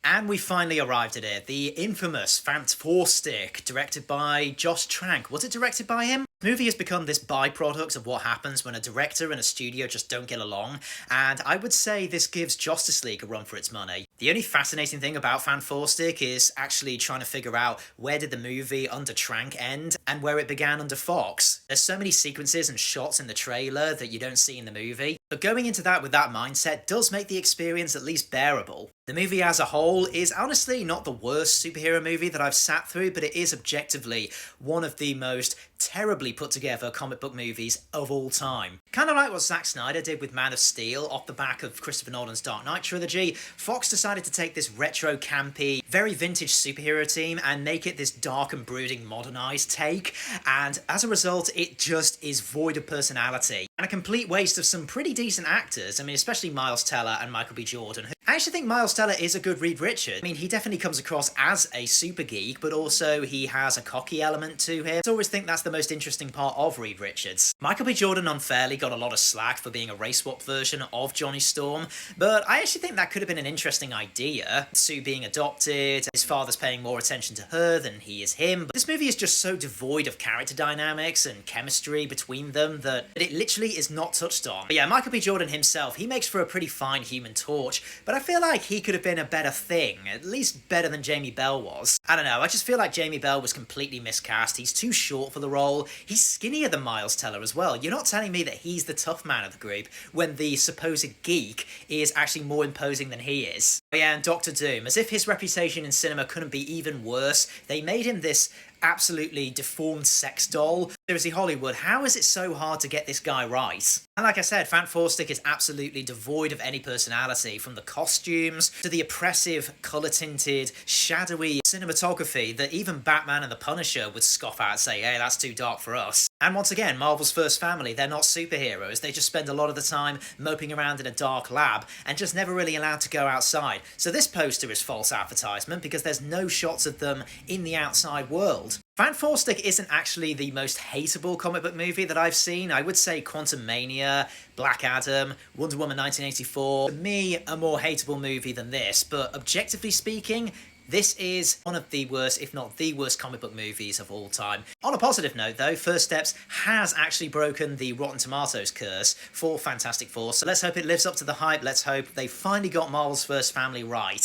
And we finally arrived at it. The infamous FANT4STIC, directed by Josh Trank. Was it directed by him? The movie has become this byproduct of what happens when a director and a studio just don't get along, and I would say this gives Justice League a run for its money. The only fascinating thing about FANT4STIC is actually trying to figure out where did the movie under Trank end and where it began under Fox. There's so many sequences and shots in the trailer that you don't see in the movie, but going into that with that mindset does make the experience at least bearable. The movie as a whole is honestly not the worst superhero movie that I've sat through, but it is objectively one of the most terribly put together comic book movies of all time. Kind of like what Zack Snyder did with Man of Steel off the back of Christopher Nolan's Dark Knight trilogy, Fox decided to take this retro campy, very vintage superhero team and make it this dark and brooding modernized take, and as a result it just is void of personality and a complete waste of some pretty decent actors. I mean, especially Miles Teller and Michael B. Jordan. I actually think Miles Teller is a good Reed Richards. I mean, he definitely comes across as a super geek, but also he has a cocky element to him. I always think that's the most interesting part of Reed Richards. Michael B. Jordan unfairly got a lot of slack for being a race swap version of Johnny Storm, but I actually think that could have been an interesting idea. Sue being adopted, his father's paying more attention to her than he is him, but this movie is just so devoid of character dynamics and chemistry between them that it literally is not touched on. But yeah, Michael B. Jordan himself, he makes for a pretty fine Human Torch, but I feel like he could have been a better thing, at least better than Jamie Bell was. I don't know, I just feel like Jamie Bell was completely miscast. He's too short for the role. He's skinnier than Miles Teller as well. You're not telling me that he's the tough man of the group when the supposed geek is actually more imposing than he is. But yeah, and Doctor Doom, as if his reputation in cinema couldn't be even worse, they made him this absolutely deformed sex doll. Seriously, Hollywood, how is it so hard to get this guy right? And like I said, FANT4STIC is absolutely devoid of any personality, from the costumes to the oppressive, colour-tinted, shadowy cinematography that even Batman and the Punisher would scoff at and say, hey, that's too dark for us. And once again, Marvel's first family, they're not superheroes. They just spend a lot of the time moping around in a dark lab and just never really allowed to go outside. So this poster is false advertisement because there's no shots of them in the outside world. FANT4STIC isn't actually the most hateable comic book movie that I've seen. I would say Quantum Mania, Black Adam, Wonder Woman 1984, for me, a more hateable movie than this, but objectively speaking, this is one of the worst, if not the worst, comic book movies of all time. On a positive note though, First Steps has actually broken the Rotten Tomatoes curse for Fantastic Four, so let's hope it lives up to the hype. Let's hope they finally got Marvel's first family right.